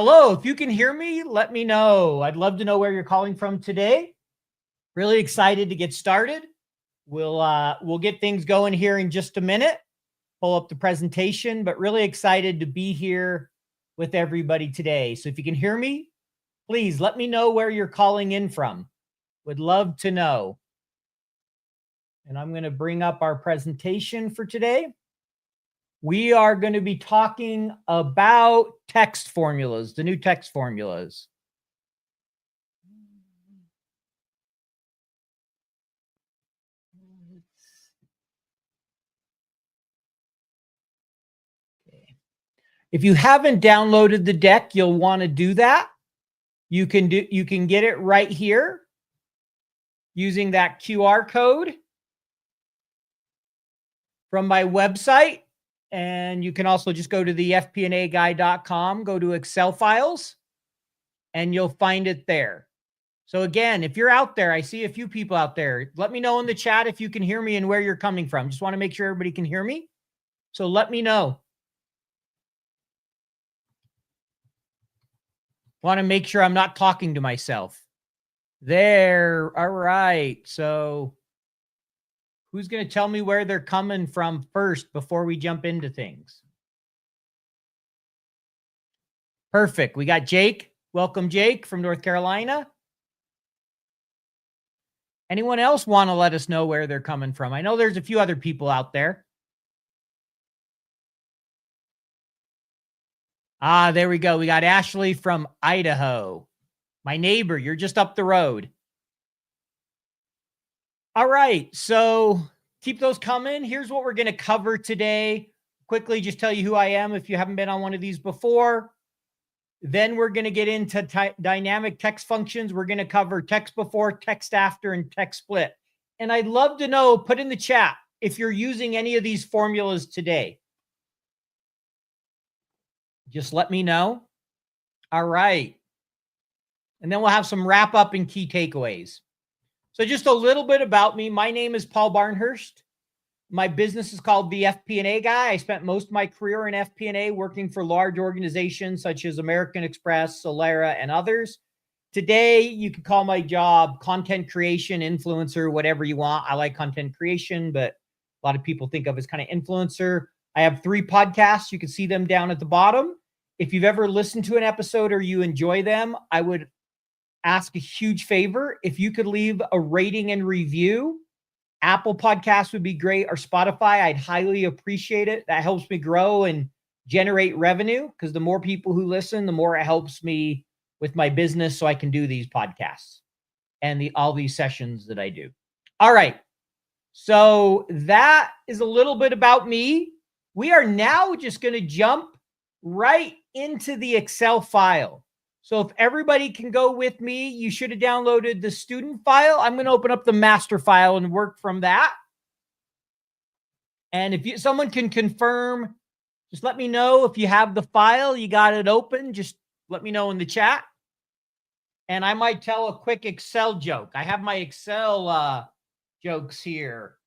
Hello, if you can hear me, let me know. I'd love to know where you're calling from today. Really excited to get started. We'll get things going here in just a minute. Pull up the presentation, but really excited to be here with everybody today. So if you can hear me, please let me know where you're calling in from. Would love to know. And I'm going to bring up our presentation for today. We are going to be talking about text formulas, the new text formulas. Okay. If you haven't downloaded the deck, you'll want to do that. You can get it right here using that QR code from my website. And you can also just go to the fpnaguy.com, go to Excel files, and you'll find it there. So again, if you're out there, I see a few people out there. Let me know in the chat if you can hear me and where you're coming from. Just want to make sure everybody can hear me. So let me know. Want to make sure I'm not talking to myself. There. All right. So who's going to tell me where they're coming from first before we jump into things? Perfect. We got Jake. Welcome, Jake, from North Carolina. Anyone else want to let us know where they're coming from? I know there's a few other people out there. Ah, there we go. We got Ashley from Idaho. My neighbor, you're just up the road. All right, so keep those coming. Here's what we're going to cover today. Quickly, just tell you who I am if you haven't been on one of these before. Then we're going to get into dynamic text functions. We're going to cover text before, text after, and text split. And I'd love to know, put in the chat, if you're using any of these formulas today. Just let me know. All right. And then we'll have some wrap up and key takeaways. So just a little bit about me. My name is Paul Barnhurst. My business is called the FP&A Guy. I spent most of my career in FP&A working for large organizations such as American Express, Solera, and others. Today, you can call my job content creation, influencer, whatever you want. I like content creation, but a lot of people think of as kind of influencer. I have 3 podcasts. You can see them down at the bottom. If you've ever listened to an episode or you enjoy them, I would ask a huge favor. If you could leave a rating and review, Apple Podcasts would be great, or Spotify. I'd highly appreciate it. That helps me grow and generate revenue, because the more people who listen, the more it helps me with my business so I can do these podcasts and all these sessions that I do. All right. So that is a little bit about me. We are now just going to jump right into the Excel file. So if everybody can go with me, you should have downloaded the student file. I'm going to open up the master file and work from that. And if someone can confirm, just let me know if you have the file, you got it open. Just let me know in the chat. And I might tell a quick Excel joke. I have my Excel jokes here.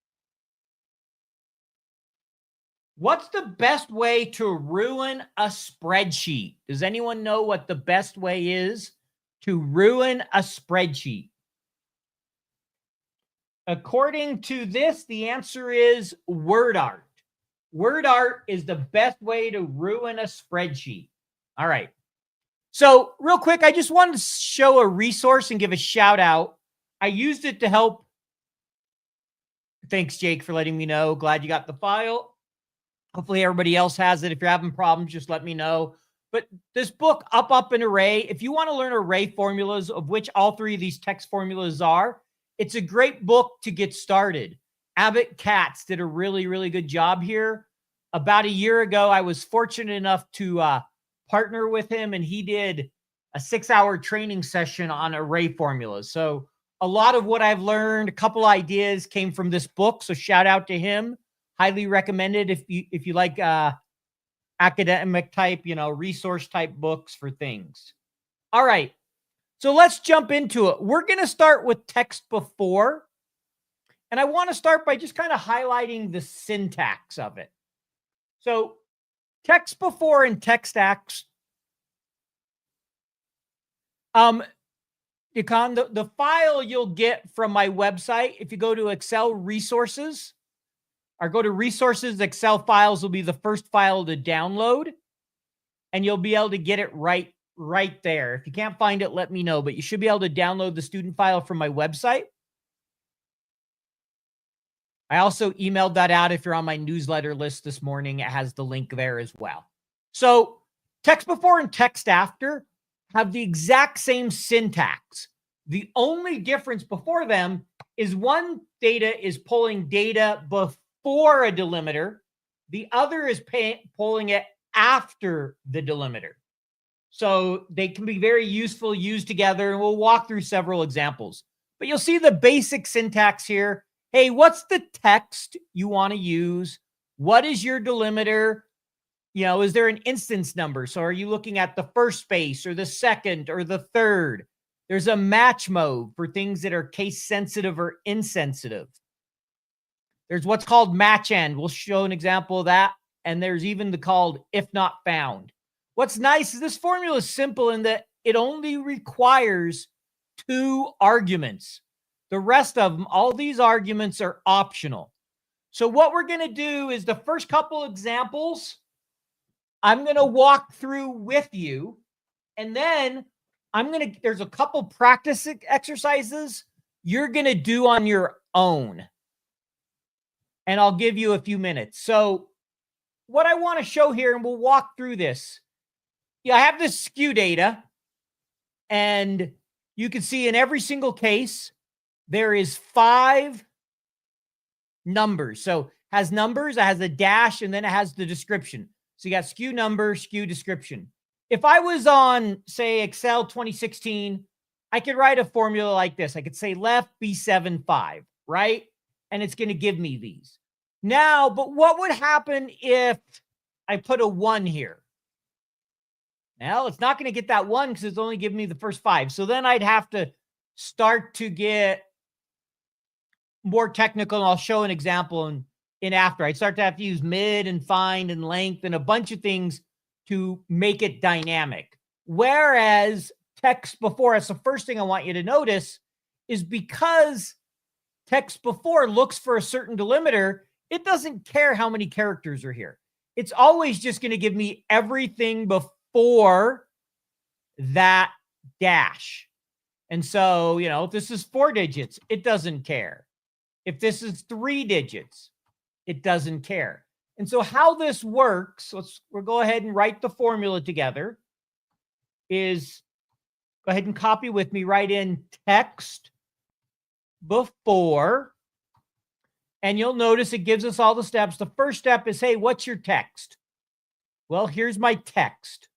What's the best way to ruin a spreadsheet? Does anyone know what the best way is to ruin a spreadsheet? According to this, the answer is word art. Word art is the best way to ruin a spreadsheet. All right. So real quick, I just wanted to show a resource and give a shout out. I used it to help. Thanks, Jake, for letting me know. Glad you got the file. Hopefully everybody else has it. If you're having problems, just let me know. But this book, Up, and Array, if you want to learn array formulas, of which all 3 of these text formulas are, it's a great book to get started. Abbott Katz did a really, really good job here. About a year ago, I was fortunate enough to partner with him, and he did a 6-hour training session on array formulas. So a lot of what I've learned, a couple ideas came from this book. So shout out to him. Highly recommended if you like academic type, resource type books for things. All right. So let's jump into it. We're going to start with text before. And I want to start by just kind of highlighting the syntax of it. So text before and text Yukon, the file you'll get from my website, if you go to Excel resources or go to resources, Excel files will be the first file to download, and you'll be able to get it right there. If you can't find it, let me know, but you should be able to download the student file from my website. I also emailed that out. If you're on my newsletter list this morning, it has the link there as well. So text before and text after have the exact same syntax. The only difference before them is one data is pulling data before a delimiter. The other is pulling it after the delimiter. So they can be very useful used together, and we'll walk through several examples. But you'll see the basic syntax here. Hey, what's the text you want to use? What is your delimiter? You know, is there an instance number? So are you looking at the first space or the second or the third? There's a match mode for things that are case sensitive or insensitive. There's what's called match end. We'll show an example of that. And there's even the called if not found. What's nice is this formula is simple in that it only requires 2 arguments. The rest of them, all these arguments are optional. So what we're going to do is the first couple examples, I'm going to walk through with you. And then there's a couple practice exercises you're going to do on your own. And I'll give you a few minutes. So what I want to show here, and we'll walk through this. I have this skew data, and you can see in every single case, there is 5 numbers. So it has numbers, it has a dash, and then it has the description. So you got skew number, skew description. If I was on, say, Excel 2016, I could write a formula like this. I could say left B7 5, right? And it's going to give me these. Now, but what would happen if I put a 1 here? Well, it's not going to get that 1 because it's only giving me the first 5. So then I'd have to start to get more technical, and I'll show an example in after. I'd start to have to use mid and find and length and a bunch of things to make it dynamic. Whereas text before, that's the first thing I want you to notice, is because text before looks for a certain delimiter, it doesn't care how many characters are here. It's always just going to give me everything before that dash. And so, if this is 4 digits, it doesn't care. If this is 3 digits, it doesn't care. And so how this works, we'll go ahead and write the formula together, is go ahead and copy with me, write in text before, and you'll notice it gives us all the steps. The first step is, hey, what's your text? Well, here's my text.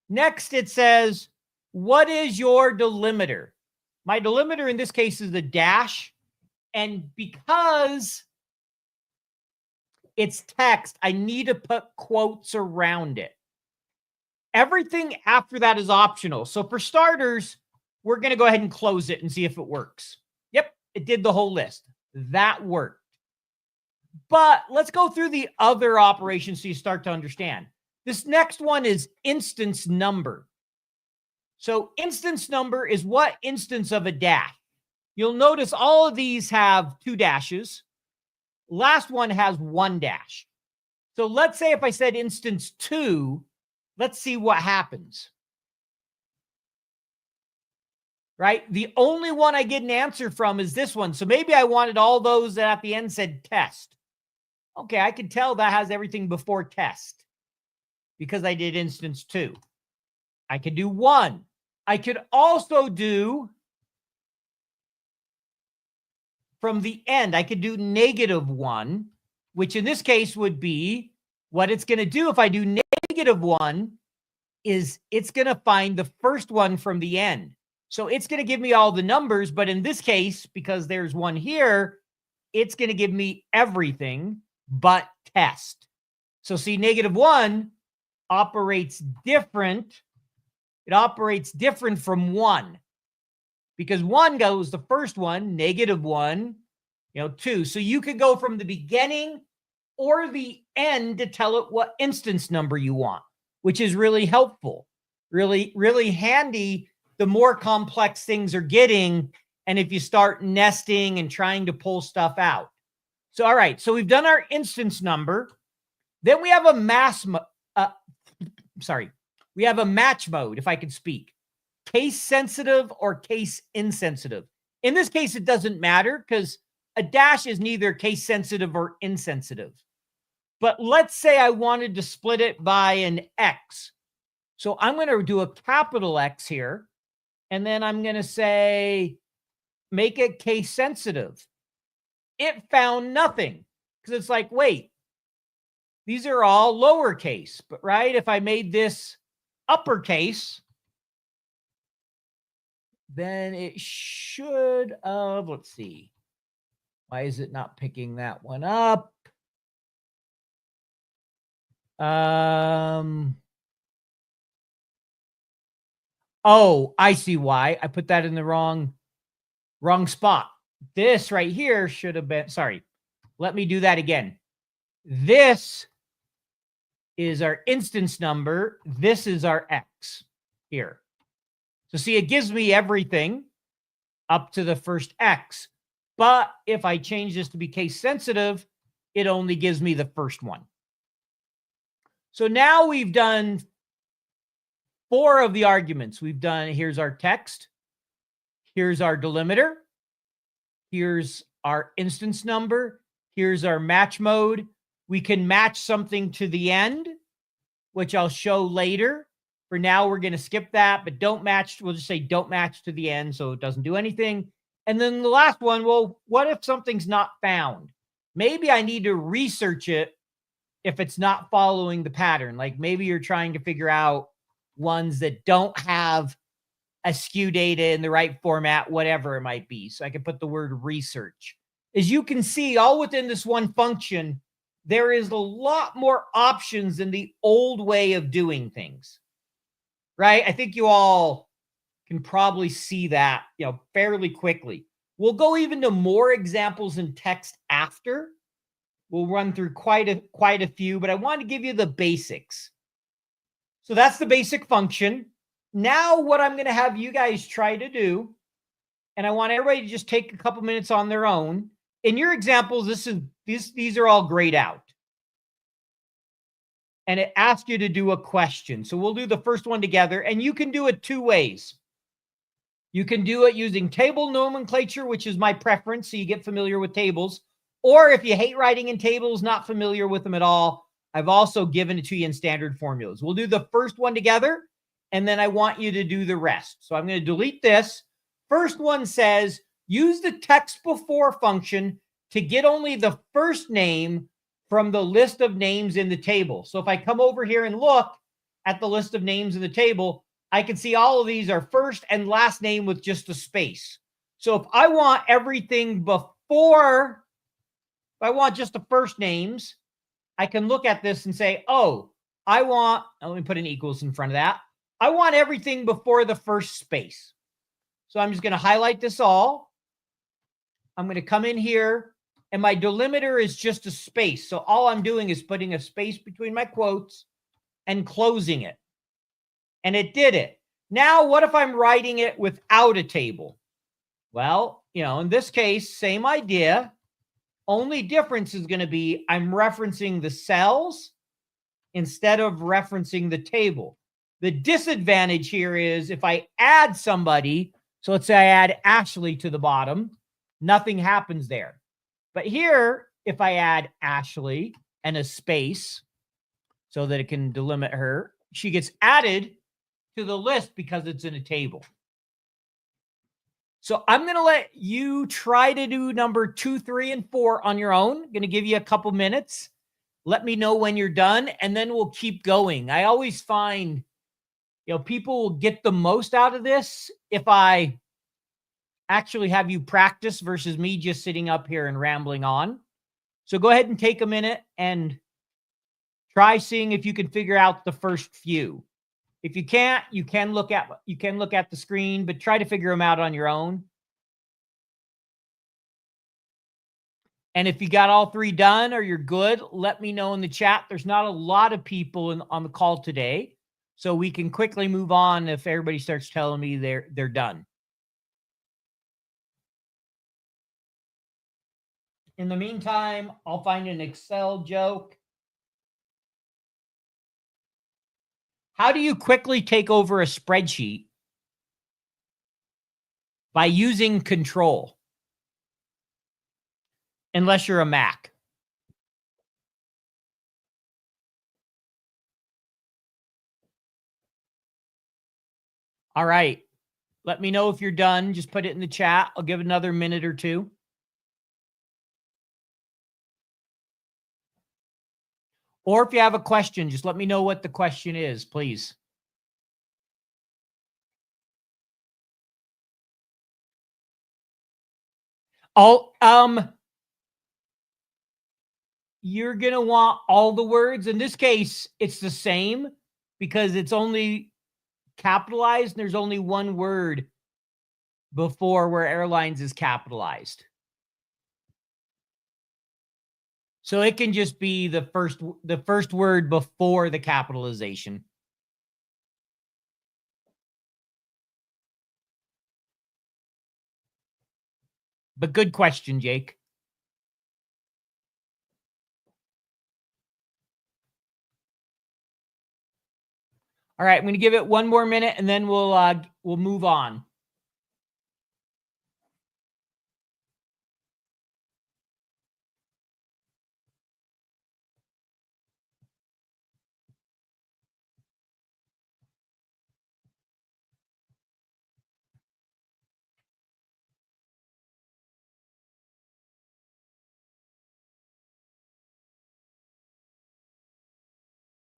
Next, it says, what is your delimiter? My delimiter in this case is the dash. And because it's text, I need to put quotes around it. Everything after that is optional. So for starters, we're going to go ahead and close it and see if it works. Yep, it did the whole list. That worked. But let's go through the other operations so you start to understand. This next one is instance number. So instance number is what instance of a dash. You'll notice all of these have 2 dashes. Last one has 1 dash. So let's say if I said instance 2, let's see what happens. Right? The only one I get an answer from is this one. So maybe I wanted all those that at the end said test. Okay, I can tell that has everything before test because I did instance 2. I could do 1. I could also do from the end, I could do -1, which in this case would be what it's going to do if I do -1 is it's going to find the first one from the end. So it's going to give me all the numbers, but in this case, because there's 1 here, it's going to give me everything but test. So see, -1 operates different. It operates different from 1. Because 1 goes the first one, -1, 2. So you could go from the beginning or the end to tell it what instance number you want, which is really helpful, really, really handy, the more complex things are getting. And if you start nesting and trying to pull stuff out. So, all right. So we've done our instance number. Then we have a we have a match mode, if I could speak. Case sensitive or case insensitive. In this case, it doesn't matter because a dash is neither case sensitive or insensitive. But let's say I wanted to split it by an X. So I'm going to do a capital X here. And then I'm going to say, make it case sensitive. It found nothing because it's like, wait, these are all lowercase. But right, if I made this uppercase, then it should have, let's see. Why is it not picking that one up? Oh, I see why. I put that in the wrong spot. This right here should have been, sorry. Let me do that again. This is our instance number. This is our X here. So see, it gives me everything up to the first X. But if I change this to be case sensitive, it only gives me the first one. So now we've done 4 of the arguments. We've done, here's our text. Here's our delimiter. Here's our instance number. Here's our match mode. We can match something to the end, which I'll show later. For now, we're going to skip that, but don't match. We'll just say don't match to the end so it doesn't do anything. And then the last one, well, what if something's not found? Maybe I need to research it if it's not following the pattern. Like maybe you're trying to figure out ones that don't have a skew data in the right format, whatever it might be. So I can put the word research. As you can see, all within this one function, there is a lot more options than the old way of doing things, right? I think you all can probably see that, fairly quickly. We'll go even to more examples in text after. We'll run through quite a few, but I want to give you the basics. So that's the basic function. Now what I'm going to have you guys try to do, and I want everybody to just take a couple minutes on their own. In your examples, these are all grayed out. And it asks you to do a question. So we'll do the first one together, and you can do it 2 ways. You can do it using table nomenclature, which is my preference, so you get familiar with tables. Or if you hate writing in tables, not familiar with them at all, I've also given it to you in standard formulas. We'll do the first one together, and then I want you to do the rest. So I'm going to delete this. First one says, use the text before function to get only the first name from the list of names in the table. So if I come over here and look at the list of names in the table, I can see all of these are first and last name with just a space. So if I want everything before, if I want just the first names, I can look at this and say, oh, I want, let me put an equals in front of that. I want everything before the first space. So I'm just going to highlight this all. I'm going to come in here, and my delimiter is just a space. So all I'm doing is putting a space between my quotes and closing it. And it did it. Now, what if I'm writing it without a table? Well, in this case, same idea. Only difference is going to be I'm referencing the cells instead of referencing the table. The disadvantage here is if I add somebody, so let's say I add Ashley to the bottom, nothing happens there. But here, if I add Ashley and a space so that it can delimit her, she gets added to the list because it's in a table. So I'm going to let you try to do number 2, 3, and 4 on your own. I'm going to give you a couple minutes. Let me know when you're done, and then we'll keep going. I always find, people will get the most out of this if I actually have you practice versus me just sitting up here and rambling on. So go ahead and take a minute and try seeing if you can figure out the first few. If you can't, you can look at the screen, but try to figure them out on your own. And if you got all 3 done or you're good, let me know in the chat. There's not a lot of people on the call today, so we can quickly move on if everybody starts telling me they're done. In the meantime, I'll find an Excel joke. How do you quickly take over a spreadsheet? By using control. Unless you're a Mac. All right. Let me know if you're done. Just put it in the chat. I'll give another minute or two. Or if you have a question, just let me know what the question is, please. You're going to want all the words. In this case, it's the same because it's only capitalized and there's only one word before where airlines is capitalized. So it can just be the first word before the capitalization. But good question, Jake. All right, I'm going to give it one more minute and then we'll move on.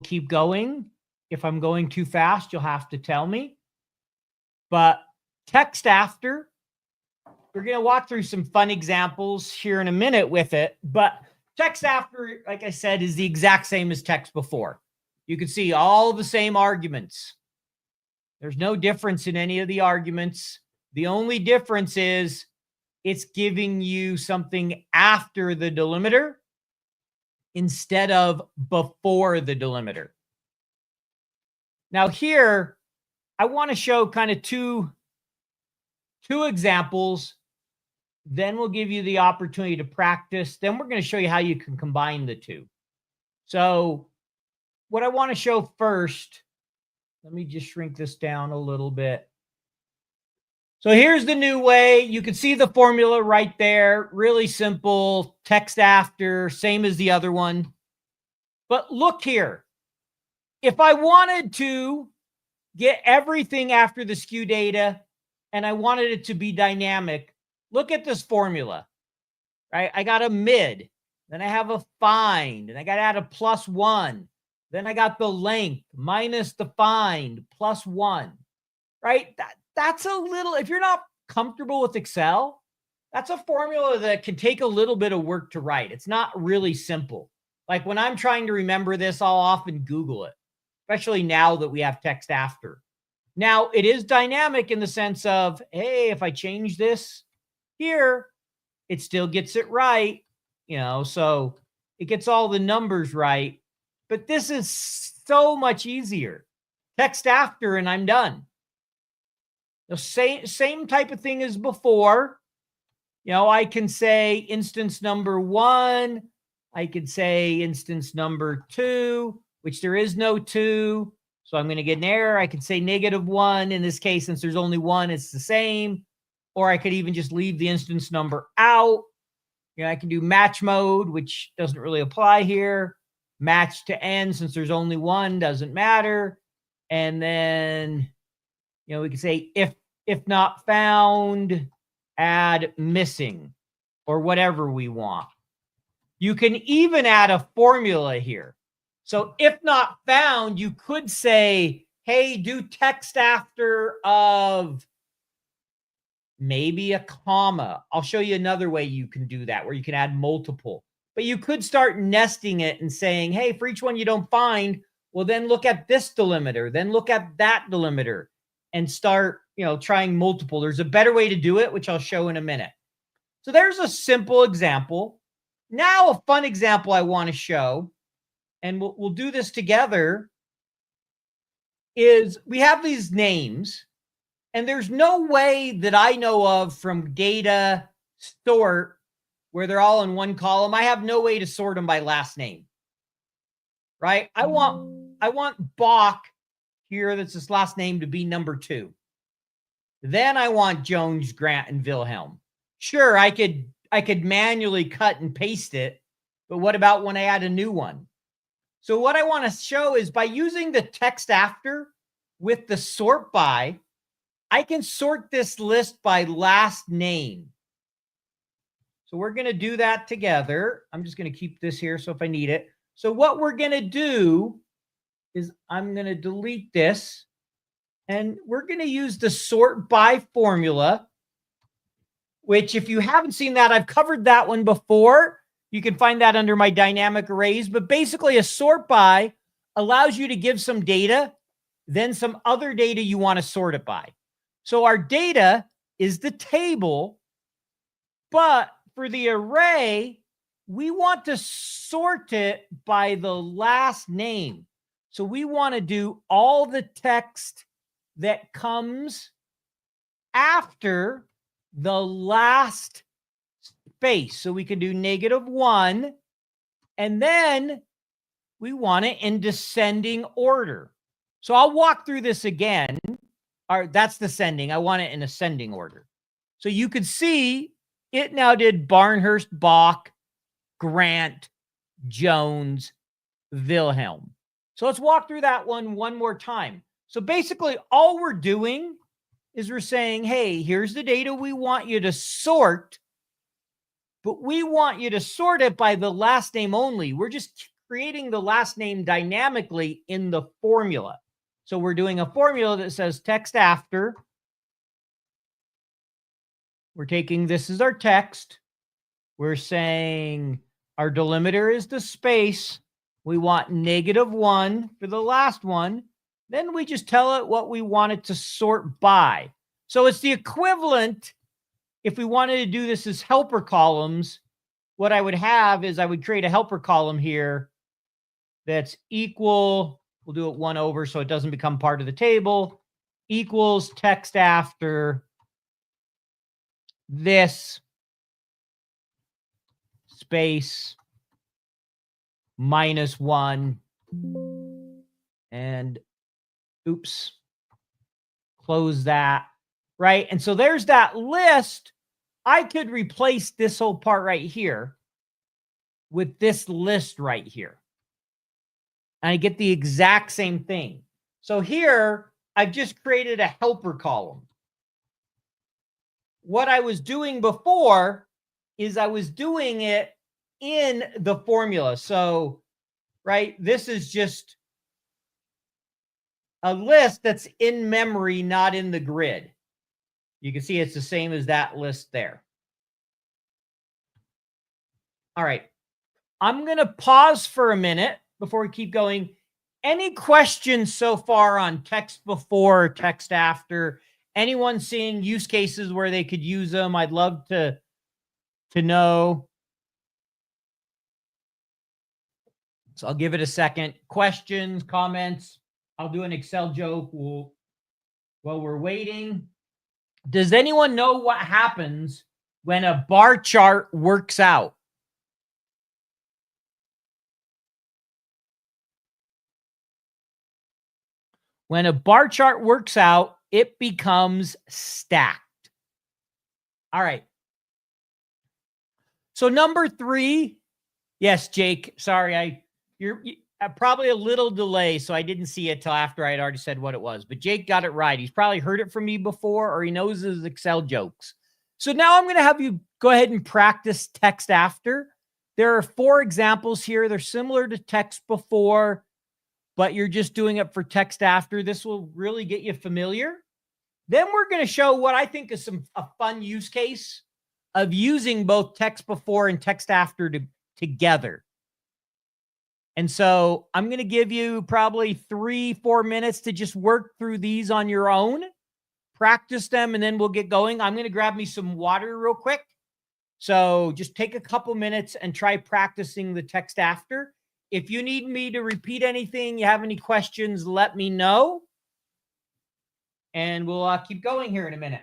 Keep going. If I'm going too fast, you'll have to tell me. But text after, we're going to walk through some fun examples here in a minute with it. But text after, like I said, is the exact same as text before. You can see all the same arguments. There's no difference in any of the arguments. The only difference is it's giving you something after the delimiter instead of before the delimiter. Now here, I want to show kind of two examples. Then we'll give you the opportunity to practice. Then we're going to show you how you can combine the two. So what I want to show first, let me just shrink this down a little bit. So here's the new way. You can see the formula right there. Really simple. Text after, same as the other one. But look here. If I wanted to get everything after the skew data and I wanted it to be dynamic, look at this formula, right? I got a mid, then I have a find, and I got to add a +1. Then I got the length minus the find +1, right? That's a little, if you're not comfortable with Excel, that's a formula that can take a little bit of work to write. It's not really simple. Like when I'm trying to remember this, I'll often Google it, especially now that we have text after. Now, it is dynamic in the sense of, hey, if I change this here, it still gets it right, so it gets all the numbers right. But this is so much easier. Text after, and I'm done. The same type of thing as before. I can say instance number 1. I could say instance number 2, which there is no 2. So I'm going to get an error. I could say -1. In this case, since there's only 1, it's the same. Or I could even just leave the instance number out. I can do match mode, which doesn't really apply here. Match to n, since there's only 1, doesn't matter. And then, we could say if not found, add missing, or whatever we want. You can even add a formula here. So if not found, you could say, hey, do text after of maybe a comma. I'll show you another way you can do that, where you can add multiple. But you could start nesting it and saying, hey, for each one you don't find, well, then look at this delimiter, then look at that delimiter, and start, trying multiple. There's a better way to do it, which I'll show in a minute. So there's a simple example. Now a fun example I want to show, and we'll do this together. is we have these names, and there's no way that I know of from data sort where they're all in one column. I have no way to sort them by last name, right? I want Bach here, that's his last name, to be number 2. Then I want Jones, Grant, and Wilhelm. Sure, I could manually cut and paste it, but what about when I add a new one? So what I want to show is by using the text after with the sort by, I can sort this list by last name. So we're going to do that together. I'm just going to keep this here so if I need it. So what we're going to do is I'm going to delete this, and we're going to use the sort by formula, which if you haven't seen that, I've covered that one before. You can find that under my dynamic arrays. But basically, a sort by allows you to give some data, then some other data you want to sort it by. So our data is the table, but for the array, we want to sort it by the last name. So we want to do all the text that comes after the last space. So we can do -1, and then we want it in descending order. So I'll walk through this again. That's descending. I want it in ascending order. So you could see it now did Barnhurst, Bach, Grant, Jones, Wilhelm. So let's walk through that one more time. So basically, all we're doing is we're saying, hey, here's the data we want you to sort, but we want you to sort it by the last name only. We're just creating the last name dynamically in the formula. So we're doing a formula that says text after. We're taking this as our text. We're saying our delimiter is the space. We want -1 for the last one. Then we just tell it what we want it to sort by. So it's the equivalent. If we wanted to do this as helper columns, what I would have is I would create a helper column here that's equal. We'll do it 1 over so it doesn't become part of the table, equals text after this space -1, and oops, close that, right? And so there's that list. I could replace this whole part right here with this list right here, and I get the exact same thing. So here, I've just created a helper column. What I was doing before is I was doing it in the formula. So, right, this is just a list that's in memory, not in the grid. You can see it's the same as that list there. All right. I'm going to pause for a minute before we keep going. Any questions so far on text before or text after? Anyone seeing use cases where they could use them? I'd love to know. So I'll give it a second. Questions, comments. I'll do an Excel joke while we're waiting. Does anyone know what happens when a bar chart works out? When a bar chart works out, it becomes stacked. All right. So number 3, yes, Jake, sorry, you're probably a little delay, so I didn't see it till after I had already said what it was. But Jake got it right. He's probably heard it from me before, or he knows his Excel jokes. So now I'm going to have you go ahead and practice text after. There are 4 examples here. They're similar to text before, but you're just doing it for text after. This will really get you familiar. Then we're going to show what I think is a fun use case of using both text before and text after together. And so I'm going to give you probably 3-4 minutes to just work through these on your own, practice them, and then we'll get going. I'm going to grab me some water real quick. So just take a couple minutes and try practicing the text after. If you need me to repeat anything, you have any questions, let me know. and we'll keep going here in a minute.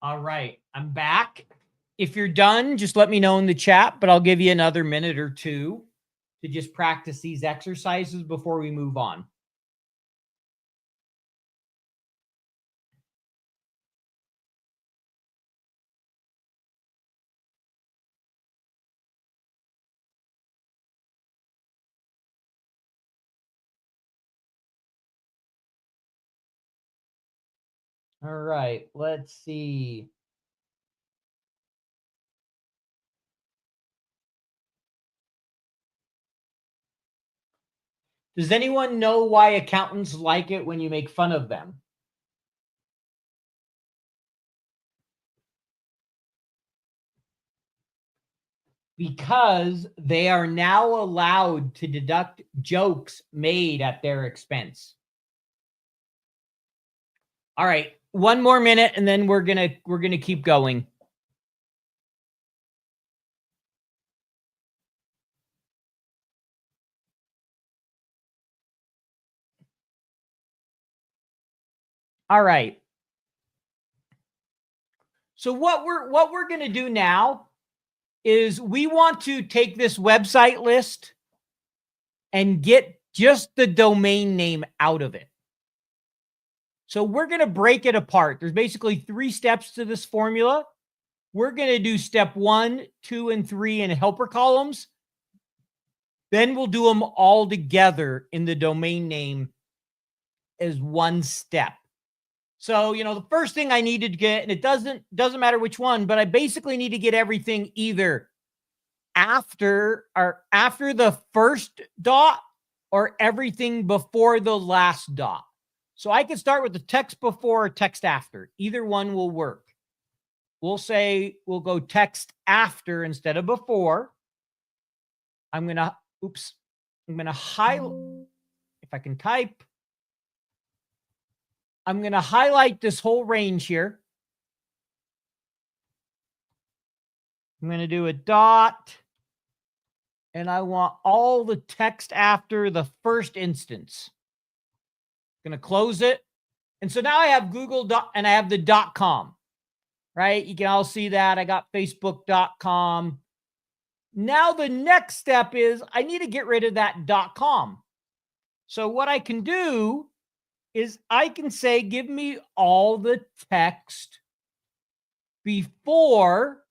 All right, I'm back. If you're done, just let me know in the chat, but I'll give you another minute or two to just practice these exercises before we move on. All right, let's see. Does anyone know why accountants like it when you make fun of them? Because they are now allowed to deduct jokes made at their expense. All right, one more minute and then we're going to keep going. All right. So what we're going to do now is we want to take this website list and get just the domain name out of it. So we're going to break it apart. There's basically 3 steps to this formula. We're going to do step 1, 2, and 3 in helper columns. Then we'll do them all together in the domain name as one step. So, the first thing I needed to get, and it doesn't matter which one, but I basically need to get everything either after the first dot or everything before the last dot. So I can start with the text before or text after. Either one will work. We'll say we'll go text after instead of before. I'm going to highlight, if I can type, I'm going to highlight this whole range here. I'm going to do a dot, and I want all the text after the first instance. I'm going to close it. And so now I have Google and I have the .com, right? You can all see that. I got Facebook.com. Now the next step is I need to get rid of that .com. So what I can do is I can say, give me all the text before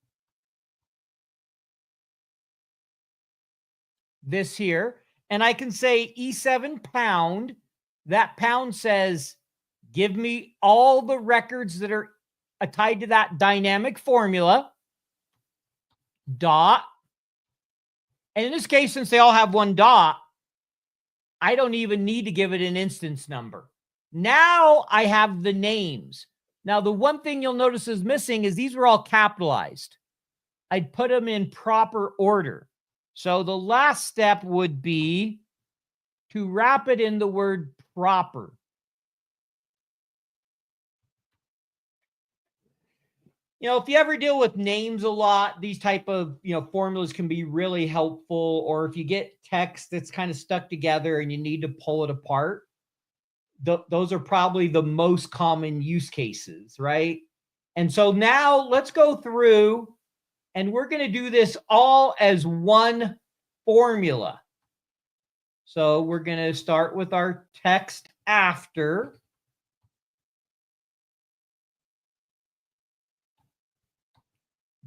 this here. And I can say E7 pound. That pound says, give me all the records that are tied to that dynamic formula. Dot. And in this case, since they all have one dot, I don't even need to give it an instance number. Now I have the names. Now, the one thing you'll notice is missing is these were all capitalized. I'd put them in proper order. So the last step would be to wrap it in the word proper. If you ever deal with names a lot, these type of, formulas can be really helpful. Or if you get text that's kind of stuck together and you need to pull it apart, those are probably the most common use cases, right? And so now let's go through and we're going to do this all as one formula. So we're going to start with our text after.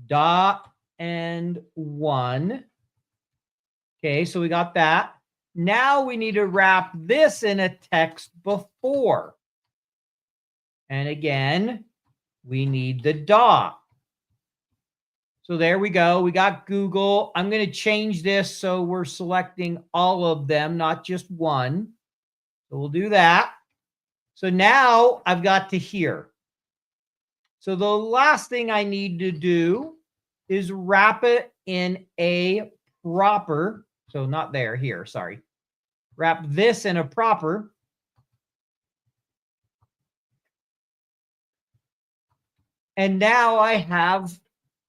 Dot and 1. Okay, so we got that. Now we need to wrap this in a text before. And again, we need the dot. So there we go. We got Google. I'm going to change this so we're selecting all of them, not just one. So we'll do that. So now I've got to here. So the last thing I need to do is wrap it in a proper, so not there, here, sorry. Wrap this in a proper. And now I have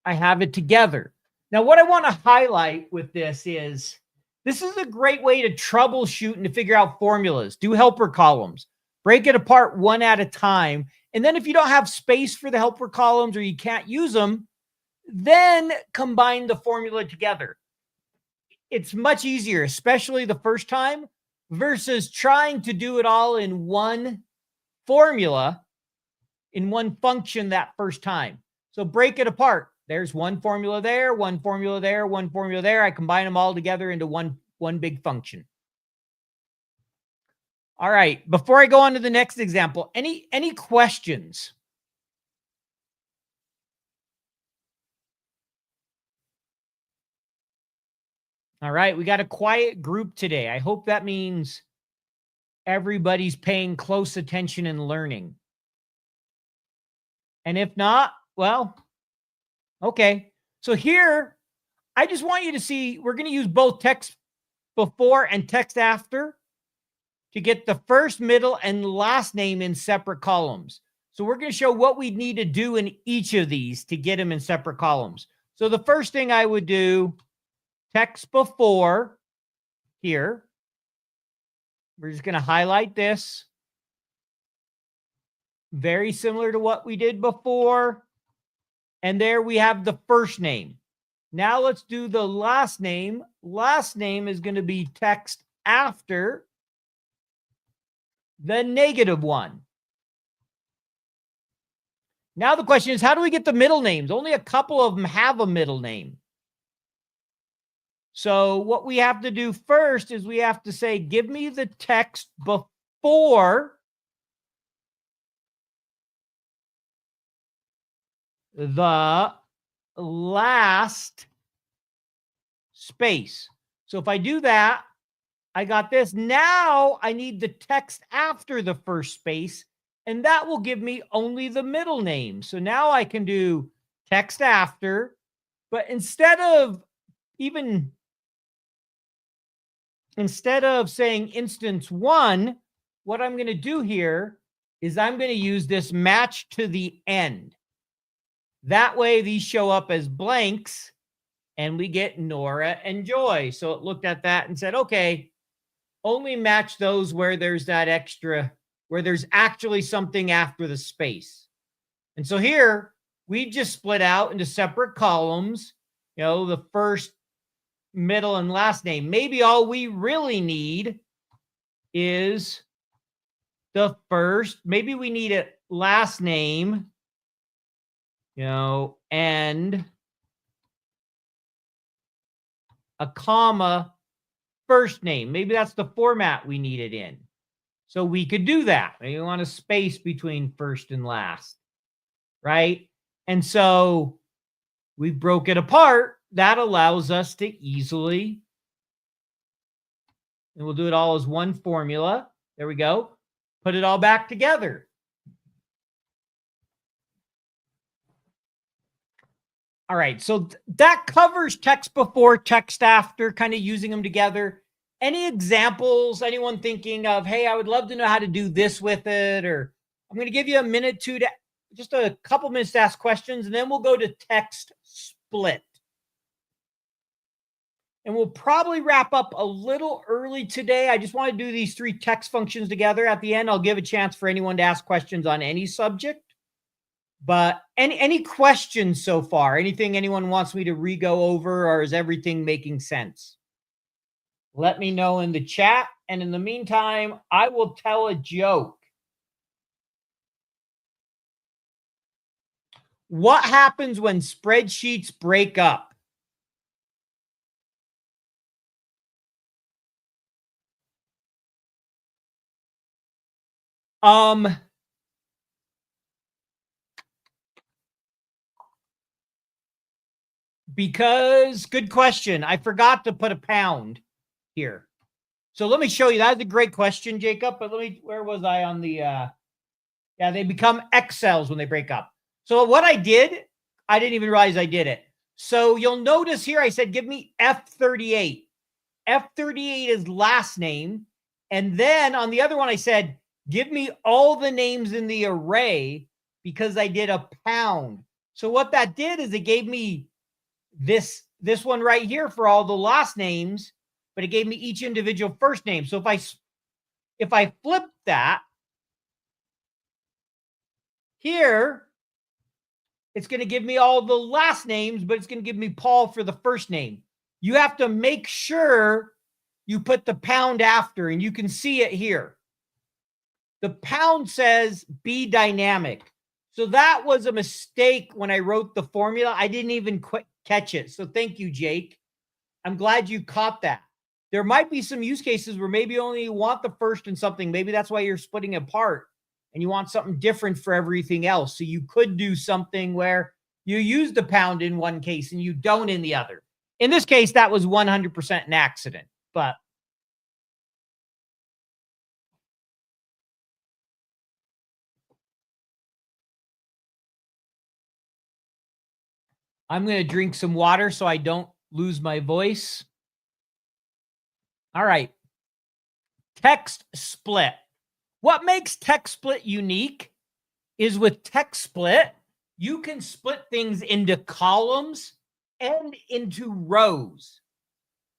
it together. Now, what I want to highlight with this is a great way to troubleshoot and to figure out formulas. Do helper columns. Break it apart one at a time. And then if you don't have space for the helper columns or you can't use them, then combine the formula together. It's much easier, especially the first time, versus trying to do it all in one formula, in one function that first time. So break it apart. There's one formula there, one formula there, one formula there. I combine them all together into one big function. All right. Before I go on to the next example, any questions? All right. We got a quiet group today. I hope that means everybody's paying close attention and learning. And if not, well, okay. So here, I just want you to see, we're going to use both text before and text after to get the first, middle, and last name in separate columns. So we're going to show what we need to do in each of these to get them in separate columns. So the first thing I would do, text before here. We're just going to highlight this. Very similar to what we did before. And there we have the first name. Now let's do the last name. Last name is going to be text after the negative one. Now the question is, how do we get the middle names? Only a couple of them have a middle name. So what we have to do first is we have to say, give me the text before the last space. So if I do that, I got this. Now I need the text after the first space, and that will give me only the middle name. So now I can do text after, but instead of saying instance 1, what I'm going to do here is I'm going to use this match to the end. That way these show up as blanks and we get Nora and Joy. So it looked at that and said, okay, only match those where there's that extra, where there's actually something after the space. And so here we just split out into separate columns, the first, middle, and last name. Maybe all we really need is the first. Maybe we need a last name, and a comma, first name. Maybe that's the format we need it in. So we could do that. Maybe we want a space between first and last, right? And so we broke it apart. That allows us to easily, and we'll do it all as one formula. There we go. Put it all back together. All right, so that covers text before, text after, kind of using them together. Any examples, anyone thinking of, hey, I would love to know how to do this with it, or I'm going to give you a minute to just a couple minutes to ask questions, and then we'll go to text split. And we'll probably wrap up a little early today. I just want to do these 3 text functions together. At the end, I'll give a chance for anyone to ask questions on any subject. But any questions so far? Anything anyone wants me to re-go over, or is everything making sense? Let me know in the chat. And in the meantime, I will tell a joke. What happens when spreadsheets break up? Because, good question. I forgot to put a pound here. So let me show you. That's a great question, Jacob. But where was I on the, yeah, they become X cells when they break up. So what I did, I didn't even realize I did it. So you'll notice here, I said, give me F38. F38 is last name. And then on the other one, I said, give me all the names in the array because I did a pound. So what that did is it gave me this one right here for all the last names, but it gave me each individual first name. So if I flip that here, it's going to give me all the last names, but it's going to give me Paul for the first name. You have to make sure you put the pound after, and you can see it here. The pound says be dynamic. So that was a mistake when I wrote the formula. I didn't even catch it. So thank you, Jake. I'm glad you caught that. There might be some use cases where maybe you only want the first in something. Maybe that's why you're splitting it apart and you want something different for everything else. So you could do something where you use the pound in one case and you don't in the other. In this case, that was 100% an accident, but I'm going to drink some water so I don't lose my voice. All right. Text split. What makes text split unique is with text split, you can split things into columns and into rows.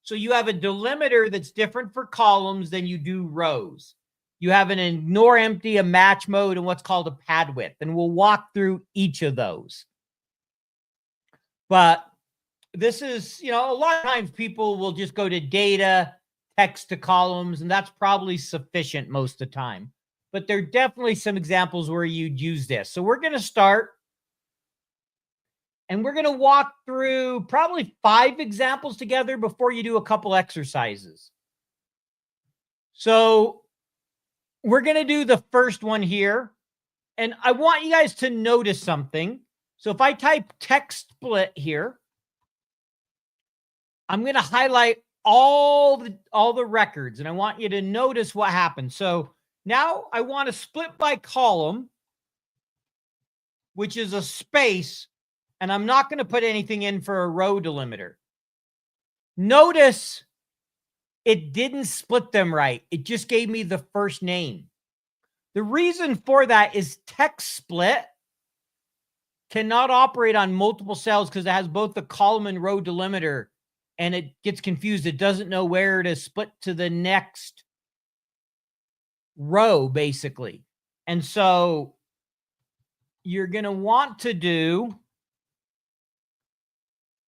So you have a delimiter that's different for columns than you do rows. You have an ignore empty, a match mode, and what's called a pad width. And we'll walk through each of those. But this is, a lot of times people will just go to data, text to columns, and that's probably sufficient most of the time. But there are definitely some examples where you'd use this. So we're going to start, and we're going to walk through probably 5 examples together before you do a couple exercises. So we're going to do the first one here, and I want you guys to notice something. So if I type text split here, I'm going to highlight all the records, and I want you to notice what happens. So now I want to split by column, which is a space, and I'm not going to put anything in for a row delimiter. Notice it didn't split them right. It just gave me the first name. The reason for that is text split cannot operate on multiple cells because it has both the column and row delimiter, and it gets confused. It doesn't know where to split to the next row, basically. And so you're going to want to do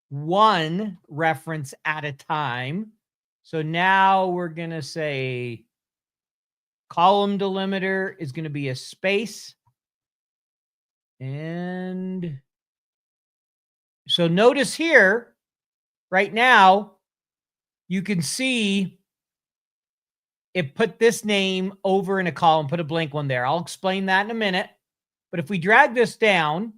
one reference at a time. So now we're going to say column delimiter is going to be a space. And so notice here, right now, you can see it put this name over in a column, put a blank one there. I'll explain that in a minute. But if we drag this down,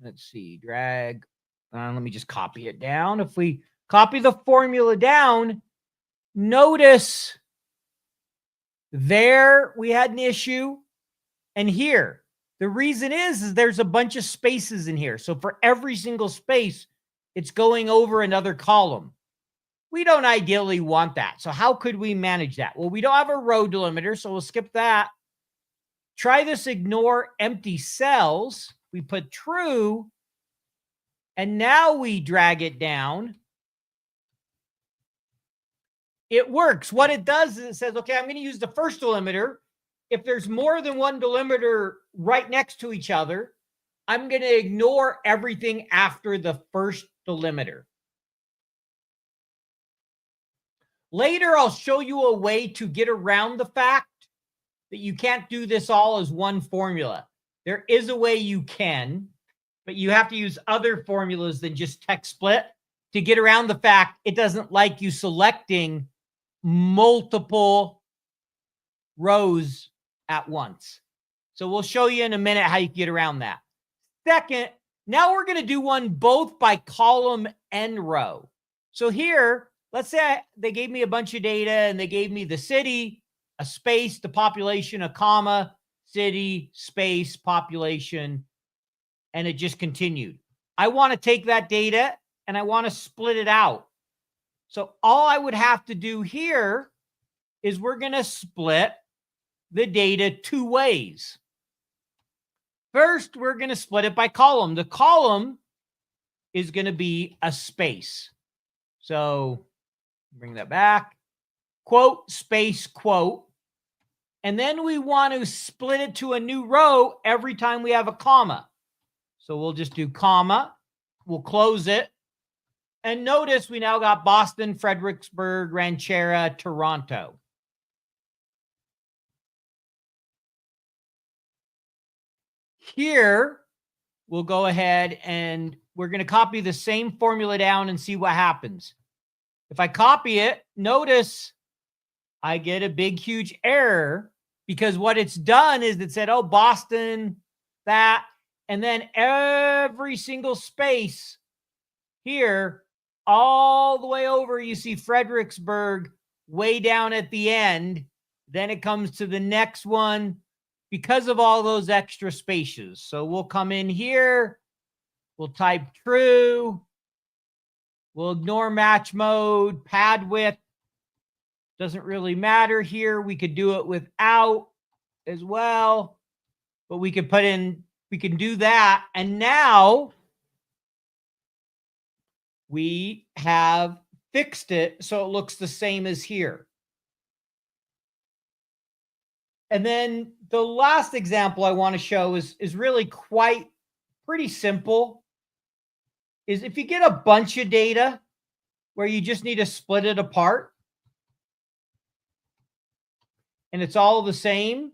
let's see, drag, let me just copy it down. If we copy the formula down, notice there we had an issue, and here. The reason is there's a bunch of spaces in here. So for every single space, it's going over another column. We don't ideally want that. So how could we manage that? Well, we don't have a row delimiter, so we'll skip that. Try this ignore empty cells. We put true, and now we drag it down. It works. What it does is it says, okay, I'm going to use the first delimiter. If there's more than one delimiter right next to each other, I'm going to ignore everything after the first delimiter. Later, I'll show you a way to get around the fact that you can't do this all as one formula. There is a way you can, but you have to use other formulas than just text split to get around the fact it doesn't like you selecting multiple rows at once. So we'll show you in a minute how you get around that. Second, now we're going to do one both by column and row. So here, let's say they gave me a bunch of data and they gave me the city, a space, the population, a comma, city, space, population, and it just continued. I want to take that data and I want to split it out. So all I would have to do here is we're going to split the data two ways. First, we're going to split it by column. The column is going to be a space. So bring that back. Quote, space, quote. And then we want to split it to a new row every time we have a comma. So we'll just do comma. We'll close it. And notice we now got Boston, Fredericksburg, Ranchera, Toronto. Here, we'll go ahead and we're going to copy the same formula down and see what happens. If I copy it, notice I get a big, huge error because what it's done is it said, oh, Boston, that, and then every single space here, all the way over, you see Fredericksburg way down at the end. Then it comes to the next one because of all those extra spaces. So we'll come in here. We'll type true. We'll ignore match mode, pad width. Doesn't really matter here. We could do it without as well. But we could put in, we can do that. And now we have fixed it so it looks the same as here. And then the last example I want to show is really pretty simple. Is if you get a bunch of data where you just need to split it apart and it's all the same,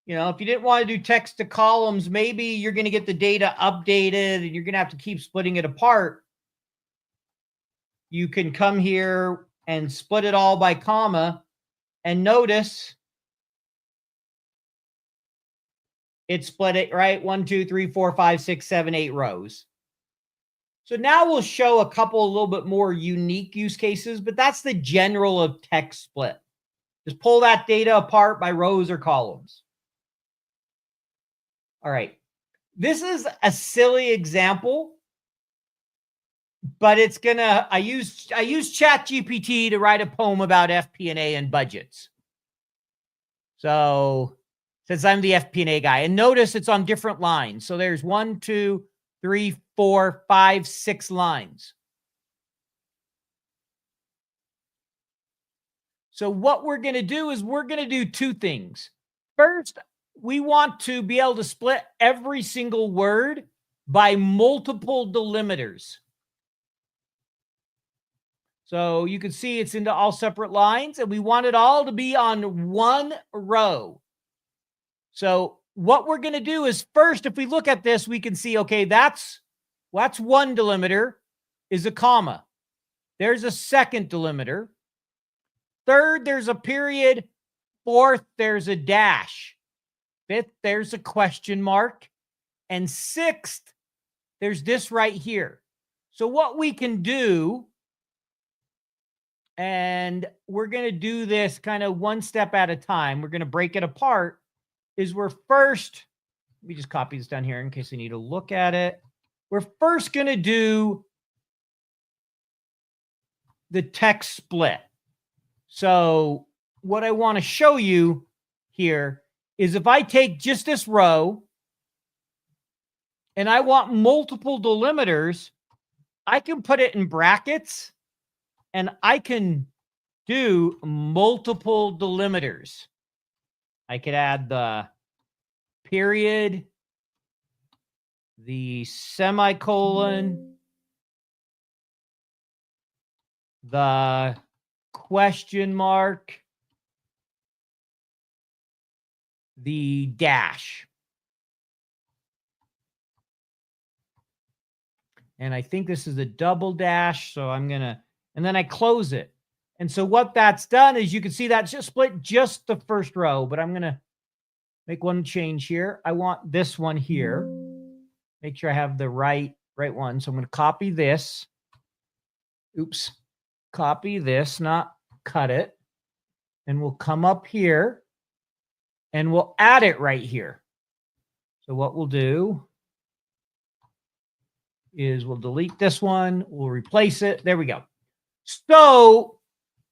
you know, if you didn't want to do text to columns, maybe you're going to get the data updated and you're going to have to keep splitting it apart. You can come here and split it all by comma and notice it split it, right? 1, 2, 3, 4, 5, 6, 7, 8 rows. So now we'll show a couple a little bit more unique use cases, but that's the general of text split. Just pull that data apart by rows or columns. All right. This is a silly example, but it's gonna, I use ChatGPT to write a poem about FP&A and budgets. So since I'm the FP&A guy, and notice it's on different lines. So there's 1, 2, 3, 4, 5, 6 lines. So what we're going to do is we're going to do two things. First, we want to be able to split every single word by multiple delimiters. So you can see it's into all separate lines, and we want it all to be on one row. So what we're going to do is first, if we look at this, we can see, okay, that's one delimiter is a comma. There's a second delimiter. Third, there's a period. Fourth, there's a dash. Fifth, there's a question mark. And sixth, there's this right here. So what we can do, and we're going to do this kind of one step at a time. We're going to break it apart. Is we're first, let me just copy this down here in case I need to look at it. We're first going to do the text split. So what I want to show you here is if I take just this row and I want multiple delimiters, I can put it in brackets and I can do multiple delimiters. I could add the period, the semicolon, the question mark, the dash. And I think this is a double dash, so I'm going to, and then I close it. And so what that's done is you can see that's just split just the first row, but I'm going to make one change here. I want this one here. Make sure I have the right one. So I'm going to copy this. Oops. copy this, not cut it. And we'll come up here and we'll add it right here. So what we'll do is we'll delete this one. We'll replace it. There we go. So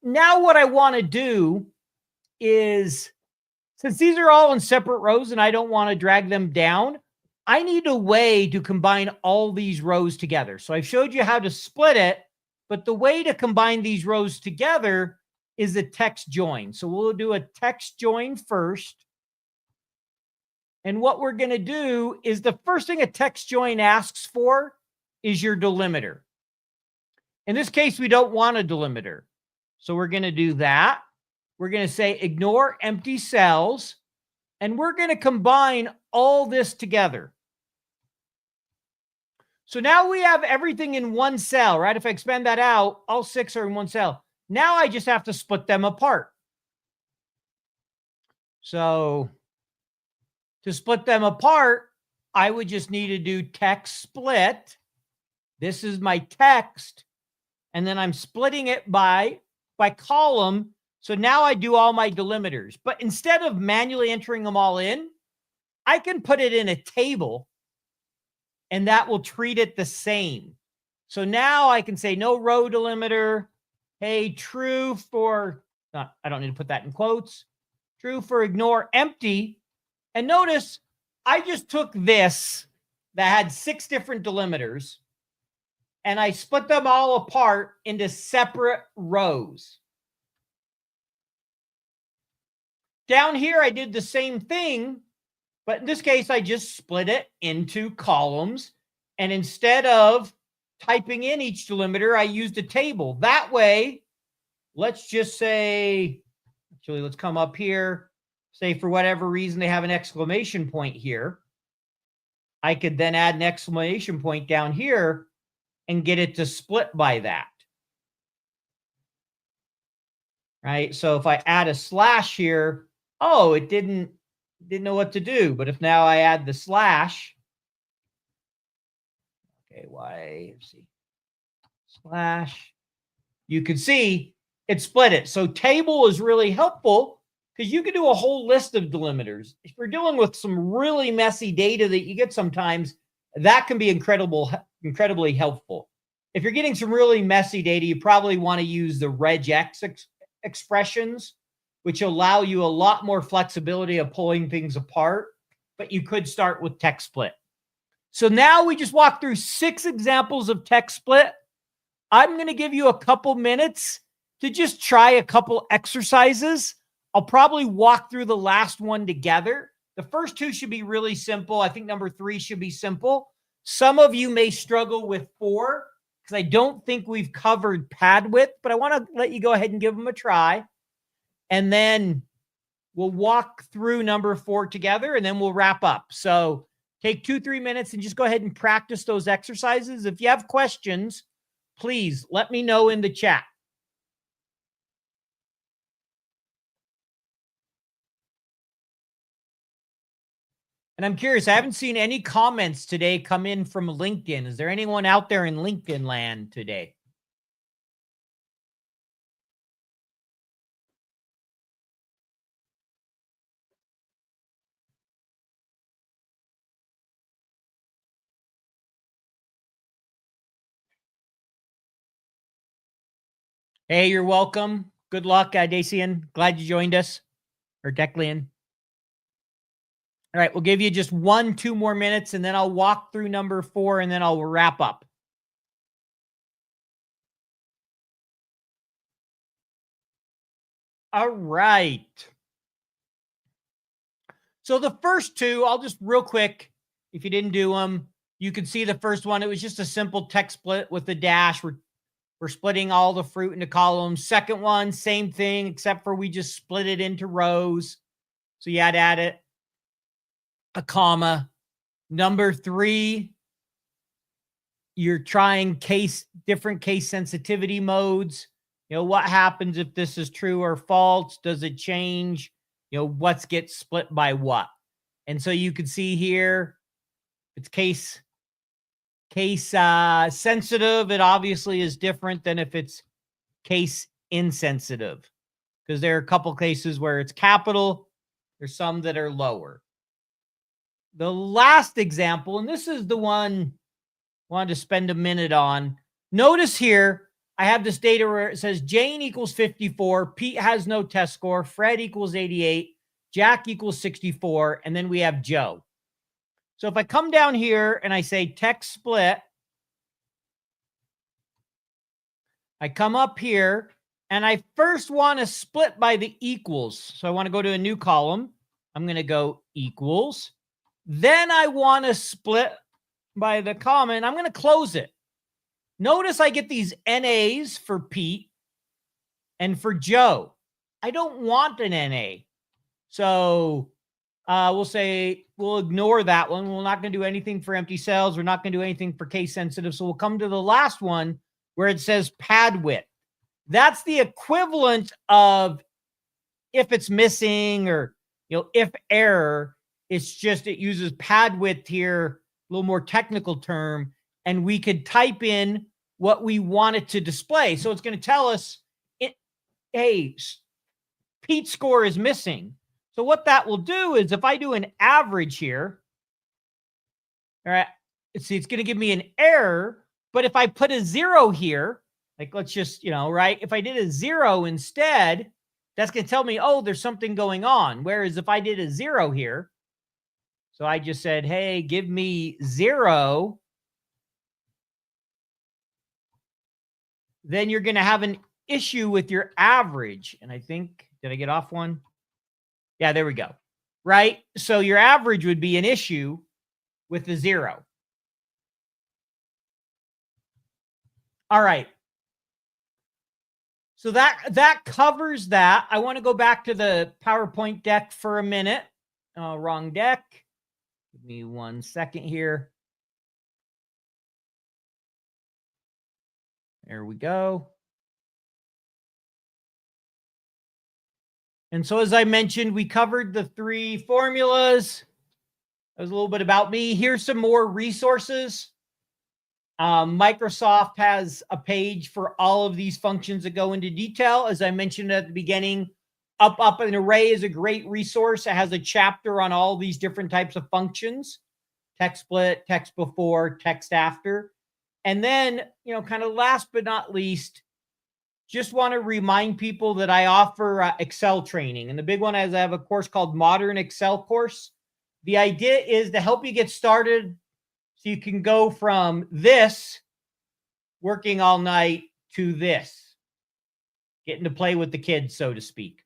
now what I want to do is, since these are all in separate rows and I don't want to drag them down, I need a way to combine all these rows together. So I've showed you how to split it, but the way to combine these rows together is a text join. So we'll do a text join first. And what we're going to do is the first thing a text join asks for is your delimiter. In this case, we don't want a delimiter. So we're going to do that. We're going to say ignore empty cells. And we're going to combine all this together. So now we have everything in one cell, right? If I expand that out, all 6 are in one cell. Now I just have to split them apart. So to split them apart, I would just need to do text split. This is my text. And then I'm splitting it by column. So now I do all my delimiters. But instead of manually entering them all in, I can put it in a table and that will treat it the same. So now I can say no row delimiter. Hey, true for, I don't need to put that in quotes. True for ignore empty. And notice I just took this that had 6 different delimiters and I split them all apart into separate rows. Down here, I did the same thing, but in this case, I just split it into columns. And instead of typing in each delimiter, I used a table. That way, let's just say, actually, let's come up here. Say for whatever reason, they have an exclamation point here. I could then add an exclamation point down here and get it to split by that. Right? So if I add a slash here, oh, it didn't know what to do. But if now I add the slash, okay, slash, you can see it split it. So table is really helpful because you can do a whole list of delimiters. If you're dealing with some really messy data that you get sometimes, that can be incredibly helpful. If you're getting some really messy data, you probably want to use the regex expressions, which allow you a lot more flexibility of pulling things apart, but you could start with text split. So now we just walked through 6 examples of text split. I'm going to give you a couple minutes to just try a couple exercises. I'll probably walk through the last one together. The first 2 should be really simple. I think number 3 should be simple. Some of you may struggle with 4 because I don't think we've covered pad width, but I want to let you go ahead and give them a try. And then we'll walk through number 4 together and then we'll wrap up. So take 2-3 minutes and just go ahead and practice those exercises. If you have questions, please let me know in the chat. And I'm curious, I haven't seen any comments today come in from LinkedIn. Is there anyone out there in LinkedIn land today? Hey, you're welcome. Good luck, Dacian. Glad you joined us. Or Declan. All right, we'll give you just 1-2 more minutes, and then I'll walk through number 4, and then I'll wrap up. All right. So the first 2, I'll just real quick, if you didn't do them, you can see the first one. It was just a simple text split with the dash. We're splitting all the fruit into columns. Second one, same thing, except for we just split it into rows. So you had to add it a comma. Number 3, you're trying different case sensitivity modes. You know, what happens if this is true or false? Does it change? You know, what gets split by what? And so you can see here, it's case sensitive. It obviously is different than if it's case insensitive, because there are a couple cases where it's capital. There's some that are lower. The last example, and this is the one I wanted to spend a minute on. Notice here, I have this data where it says Jane equals 54, Pete has no test score, Fred equals 88, Jack equals 64, and then we have Joe. So if I come down here and I say text split, I come up here and I first want to split by the equals. So I want to go to a new column. I'm going to go equals. Then I want to split by the comma, and I'm going to close it. Notice I get these NAs for Pete and for Joe. I don't want an NA. So we'll say we'll ignore that one. We're not going to do anything for empty cells. We're not going to do anything for case sensitive. So we'll come to the last one where it says pad width. That's the equivalent of if it's missing or, if error. It's just it uses pad width here, a little more technical term, and we could type in what we want it to display. So it's going to tell us, hey, Pete's score is missing. So what that will do is if I do an average here, all right, see, it's going to give me an error. But if I put a 0 here, like let's just, right, if I did a 0 instead, that's going to tell me, oh, there's something going on. Whereas if I did a 0 here, so I just said, hey, give me 0, then you're going to have an issue with your average. And I think, did I get off one? Yeah, there we go. Right? So your average would be an issue with the 0. All right. So that covers that. I want to go back to the PowerPoint deck for a minute. Wrong deck. Give me 1 second here. There we go. And so as I mentioned, we covered the 3 formulas. That was a little bit about me. Here's some more resources. Microsoft has a page for all of these functions that go into detail. As I mentioned at the beginning, Up an Array is a great resource. It has a chapter on all these different types of functions: text split, text before, text after. And then, kind of last but not least, just want to remind people that I offer Excel training. And the big one is I have a course called Modern Excel Course. The idea is to help you get started so you can go from this, working all night, to this, getting to play with the kids, so to speak.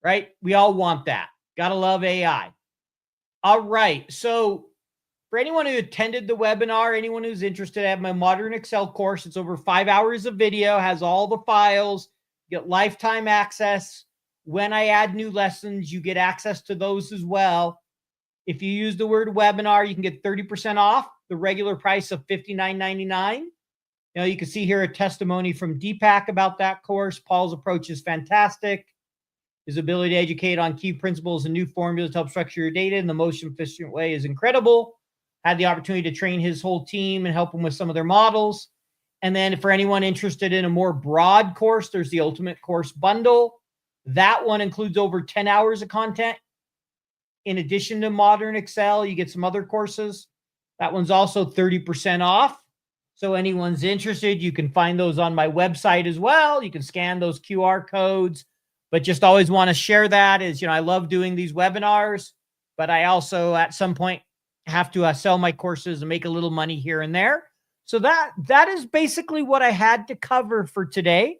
Right? We all want that. Gotta love AI. All right. So for anyone who attended the webinar, anyone who's interested, I have my Modern Excel course. It's over 5 hours of video, has all the files, you get lifetime access. When I add new lessons, you get access to those as well. If you use the word webinar, you can get 30% off the regular price of $59.99. You can see here a testimony from Deepak about that course. Paul's approach is fantastic. His ability to educate on key principles and new formulas to help structure your data in the most efficient way is incredible. Had the opportunity to train his whole team and help them with some of their models. And then for anyone interested in a more broad course, there's the Ultimate Course Bundle. That one includes over 10 hours of content. In addition to Modern Excel, you get some other courses. That one's also 30% off. So anyone's interested, you can find those on my website as well. You can scan those QR codes, but just always want to share that is, I love doing these webinars, but I also at some point have to sell my courses and make a little money here and there. So that is basically what I had to cover for today.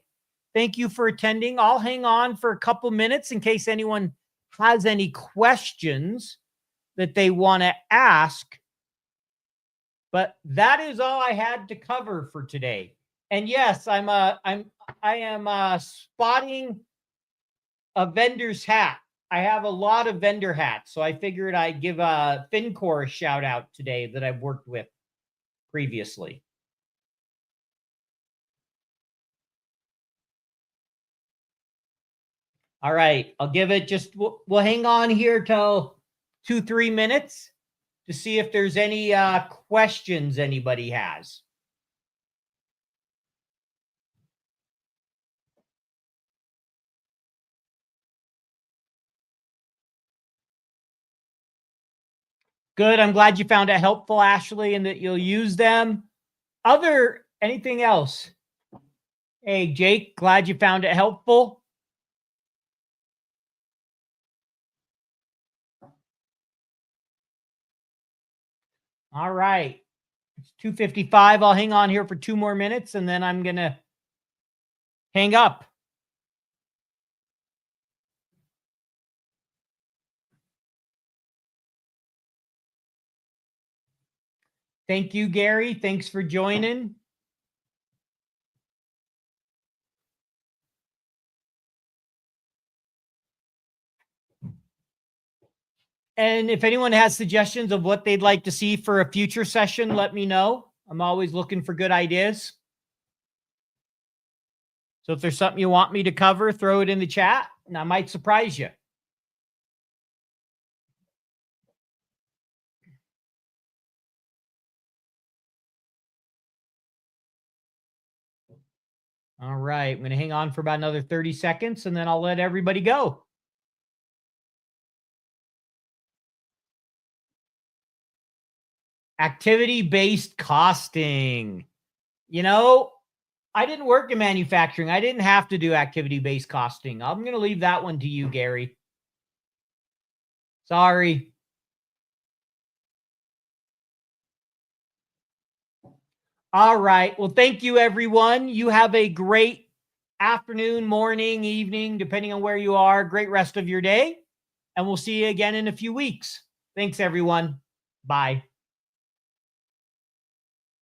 Thank you for attending. I'll hang on for a couple minutes in case anyone has any questions that they want to ask. But that is all I had to cover for today. And yes, I am spotting a vendor's hat. I have a lot of vendor hats, so I figured I'd give FinCore a shout out today that I've worked with previously. All right, I'll give it we'll hang on here till 2-3 minutes to see if there's any questions anybody has. Good. I'm glad you found it helpful, Ashley, and that you'll use them. Anything else? Hey, Jake, glad you found it helpful. All right. It's 2:55. I'll hang on here for 2 more minutes and then I'm going to hang up. Thank you, Gary. Thanks for joining. And if anyone has suggestions of what they'd like to see for a future session, let me know. I'm always looking for good ideas. So if there's something you want me to cover, throw it in the chat and I might surprise you. All right. I'm going to hang on for about another 30 seconds and then I'll let everybody go. Activity-based costing. You know, I didn't work in manufacturing. I didn't have to do activity-based costing. I'm going to leave that one to you, Gary. Sorry. All right. Well, thank you, everyone. You have a great afternoon, morning, evening, depending on where you are. Great rest of your day. And we'll see you again in a few weeks. Thanks, everyone. Bye.